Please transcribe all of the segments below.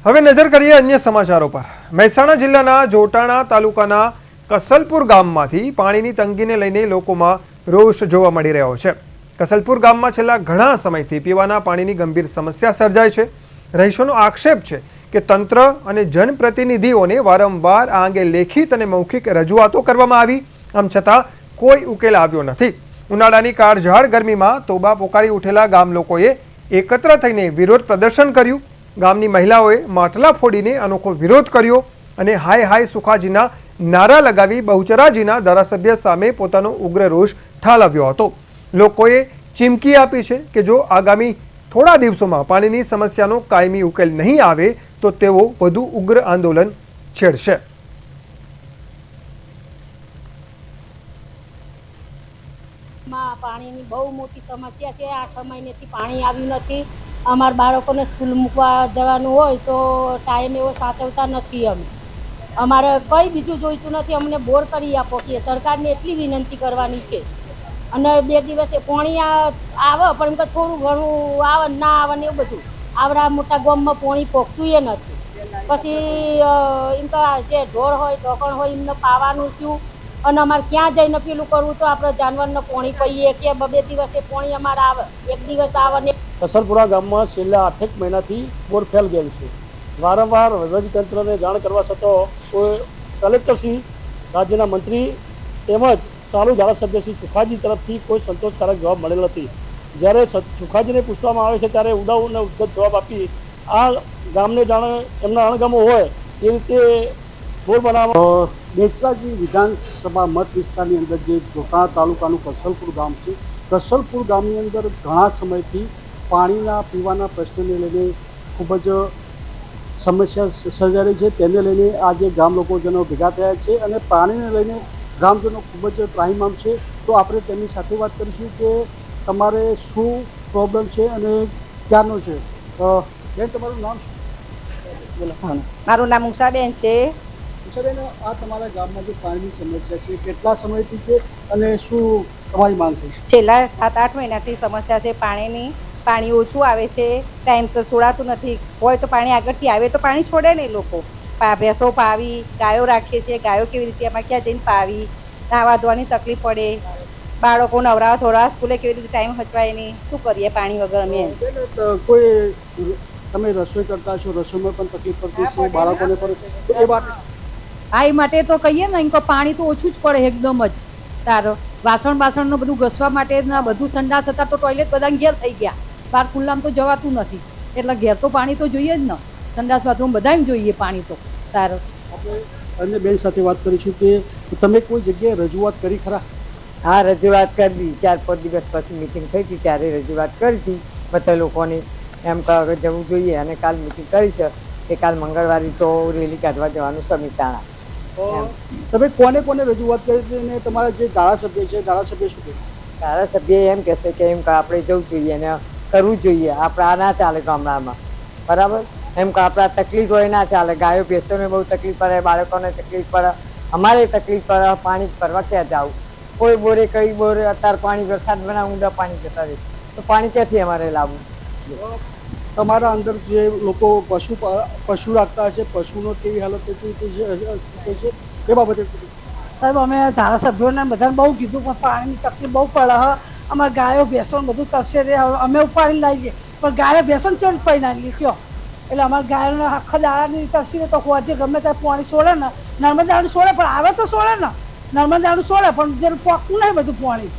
હવે નજર કરીએ અન્ય સમાચારો પર। મહેસાણા જિલ્લાના જોટાણા તાલુકાના કસલપુર ગામમાંથી પાણીની તંગીને લઈને લોકોમાં રોષ જોવા મળી રહ્યો છે। કસલપુર ગામમાં છેલ્લા ઘણા સમયથી પીવાના પાણીની ગંભીર સમસ્યા સર્જાય છે। રહીશોનો આક્ષેપ છે કે તંત્ર અને જનપ્રતિનિધિઓને વારંવાર આ અંગે લેખિત અને મૌખિક રજૂઆતો કરવામાં આવી, આમ છતાં કોઈ ઉકેલ આવ્યો નથી। ઉનાળાની કાળઝાળ ગરમીમાં તોબા પોકારી ઉઠેલા ગામ લોકોએ એકત્ર થઈને વિરોધ પ્રદર્શન કર્યું। ગામની મહિલાઓએ માટલા ફોડીને અનોખો વિરોધ કર્યો અને હાય હાય સુખાજીના નારા લગાવી બહુચરાજીના ધારાસભ્ય સામે પોતાનો ઉગ્ર રોષ ઠાલવ્યો હતો। લોકોએ ચીમકી આપી છે કે જો આગામી થોડા દિવસોમાં પાણીની સમસ્યાનો કાયમી ઉકેલ નહીં આવે તો તેઓ વધુ ઉગ્ર આંદોલન છેડશે। પાણીની બહુ મોટી સમસ્યા છે। 8 મહિનેથી પાણી આવ્યું નથી। અમારા બાળકોને સ્કૂલ મૂકવા જવાનું હોય તો ટાઈમ એવો સાચવતા નથી। અમારે કંઈ બીજું જોઈતું નથી, અમને બોર કરી આપો કે સરકારને એટલી વિનંતી કરવાની છે। અને 2 દિવસે પાણી આવે પણ એમ કે થોડું ઘણું આવે ના આવે ને એવું બધું। આવડા મોટા ગામમાં પાણી પહોંચતું એ નથી। પછી એમ કે જે ઢોર હોય ઢોકણ હોય એમને પાવાનું શું અને અમારે ક્યાં જઈને પેલું કરવું તો આપણે જાનવરને પાણી પીએ કે 2 દિવસે પાણી અમારે આવે, 1 દિવસ આવે ને। કસલપુરા ગામમાં છેલ્લા 8 મહિનાથી બોર ફેલ ગયેલ છે। વારંવાર વહીવટીતંત્રને જાણ કરવા છતાં કોઈ કલેક્ટરશ્રી, રાજ્યના મંત્રી તેમજ ચાલુ ધારાસભ્ય શ્રી સુખાજી તરફથી કોઈ સંતોષકારક જવાબ મળેલ નથી। જ્યારે સુખાજીને પૂછવામાં આવે છે ત્યારે ઉડાઉ અને ઉદ્ધત જવાબ આપી આ ગામને જાણે એમના અણગમો હોય એ રીતે બોર બનાવવા। બેચરાજી વિધાનસભા મત વિસ્તારની અંદર જે જોટાણા તાલુકાનું કસલપુર ગામ છે, કસલપુર ગામની અંદર ઘણા સમયથી પાણીના પીવાના પ્રશ્નને લઈને ખૂબ જ સમસ્યા સર્જાઈ રહી છે। તેને લઈને આજે ગામ લોકોજનો ભેગા થયા છે અને પાણીને લઈને ગ્રામજનો ખૂબ જ ત્રાહિમામ છે। તો આપણે તેમની સાથે વાત કરીશું કે તમારે શું પ્રોબ્લેમ છે અને ક્યાંનો છે। બેન, તમારું નામ શું? મારું નામ ઉષાબેન છે। ઉષાબેન, આ તમારા ગામમાં જે પાણીની સમસ્યા છે કેટલા સમયથી છે અને શું તમારી માંગ છે? છેલ્લા 7-8 મહિનાથી સમસ્યા છે પાણીની। પાણી ઓછું આવે છે, ટાઈમસર છોડાતું નથી। હોય તો પાણી આગળથી આવે તો પાણી છોડે નહીં લોકો। ભેંસો પાવી, ગાયો રાખીએ છીએ, ગાયો કેવી રીતે એમાં ક્યાં જઈને પાવી, નાહવા ધોવાની તકલીફ પડે, બાળકો નવરાવા થોડા સ્કૂલે કેવી રીતે ટાઈમ હચવાય નહીં, શું કરીએ પાણી વગર અમે? કોઈ તમે રસોઈ કરતા છો, રસોઈમાં પણ તકલીફ પડતી છે, બાળકોને પણ એ વાત? હા, એ માટે તો કહીએ ને કે પાણી તો ઓછું જ પડે એકદમ જ। તારો વાસણનું બધું ઘસવા માટે ને બધું સંડાસ હતા તો ટોયલેટ બધા ઘેર થઈ ગયા, બહાર ખુલ્લામાં તો જવાતું નથી, એટલે ઘેર તો પાણી તો જોઈએ જ ને। સંડાસ બાથરૂમ બધામાં જોઈએ પાણી તો તારો। આપણે અન્ય બેન સાથે વાત કરીશું કે તમે કોઈ જગ્યાએ રજૂઆત કરી ખરા? હા, રજૂઆત કરી 4-5 દિવસ પછી મિટિંગ થઈ હતી ત્યારે રજૂઆત કરી હતી બધા લોકોની, એમ કે જવું જોઈએ અને કાલ મિટિંગ કરી છે કે કાલ મંગળવારે તો રેલી કાઢવા જવાનું છે મહેસાણા। તમે કોને રજૂઆત કરી હતી અને તમારા જે ધારાસભ્ય છે ધારાસભ્ય શું કહે? ધારાસભ્ય એમ કહેશે કે એમ કે આપણે જવું જોઈએ અને કરવું જોઈએ, આપણે આ ના ચાલે ગામડામાં, બરાબર? એમ કે આપણે તકલીફ હોય ના ચાલે, ગાયો ભેંસોને બહુ તકલીફ પડે, બાળકોને તકલીફ પડે, અમારે તકલીફ પડે, પાણી ભરવા ક્યાં જવું? કોઈ બોરે કઈ બોરે અત્યારે પાણી વરસાદ બના ઊંડા પાણી જતા રહે તો પાણી ક્યાંથી અમારે લાવવું? તમારા અંદર જે લોકો પશુ રાખતા હશે, પશુનો કેવી હાલત છે એ બાબતે? સાહેબ, અમે ધારાસભ્યોને બધાને બહુ કીધું પણ પાણીની તકલીફ બહુ પડે। અમારે ગાયો ભેંસો બધું તરસે રહે, અમે ઉપાડીને લાવીએ પણ ગાયો ભેંસોને ચેડ પડી ના કયો, એટલે અમારે ગાયોને આખા દાડાની તરસી રહે તો હોજે ગમે ત્યાં પાણી છોડે ને, નર્મદાનું છોડે પણ આવે તો છોડે ને, નર્મદાનું છોડે પણ જે પોકતું નહીં બધું પાણી,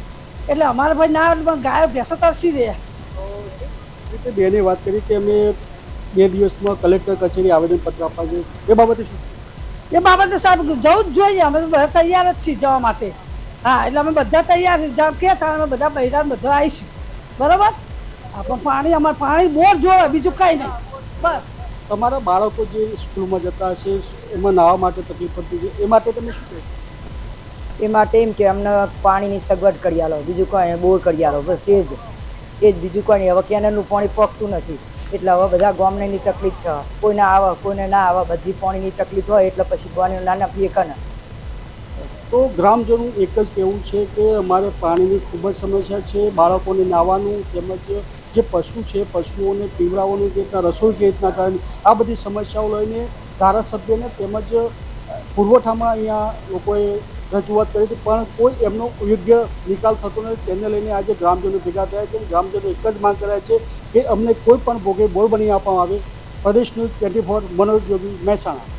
એટલે અમારે ભાઈ ના ગાયો ભેંસો તરસી રહે। બેને વાત કરી કે અમે 2 દિવસમાં કલેક્ટર કચેરી આવેદનપત્ર આપવા જોઈએ, એ બાબતે શું? એ બાબતે સાહેબ જવું જ જોઈએ, અમે તો બધા તૈયાર જ છીએ જવા માટે। હા, એટલે અમે બધા તૈયાર છીએ, કે થાય અમે બધા બૈરા બધા આવીશું, બરાબર? આપણે પાણી અમારે પાણી બોર જોવે, બીજું કંઈ નહીં, બસ। તમારા બાળકો જે સ્કૂલમાં જતા હશે એમાં નાહવા માટે તકલીફ પડતી છે, એ માટે તમે શું કહો? એ માટે એમ કે અમને પાણીની સગવડ કરી આલો, બીજું કોઈ બોર કરી આલો, બસ એ જ બીજું કોઈ નહીં। હવે કેનાલનું પાણી પકતું નથી એટલે હવે બધા ગામની તકલીફ છે, કોઈને આવે કોઈને ના આવે, બધી પાણીની તકલીફ હોય એટલે પછી પાણી નાના પીએ કને। તો ગ્રામજનોનું એક જ કહેવું છે કે અમારે પાણીની ખૂબ જ સમસ્યા છે, બાળકોને નાહવાનું તેમજ જે પશુ છે પશુઓને પીવડાવવાની કેવી રીતના રસોઈ કેવી રીતના કરવાની આ બધી સમસ્યાઓ લઈને ધારાસભ્યને તેમજ પુરવઠામાં અહીંયા લોકોએ રજૂઆત કરી હતી, પણ કોઈ એમનો યોગ્ય નિકાલ થતો નથી. તેને લઈને આજે ગ્રામજનો ભેગા થયા છે. ગ્રામજનો એક જ માંગ કર્યા છે કે અમને કોઈ પણ ભોગે બોર બની આપવામાં આવે. પ્રદેશ ન્યૂઝ 24 મનોજ જોગી, મહેસાણા.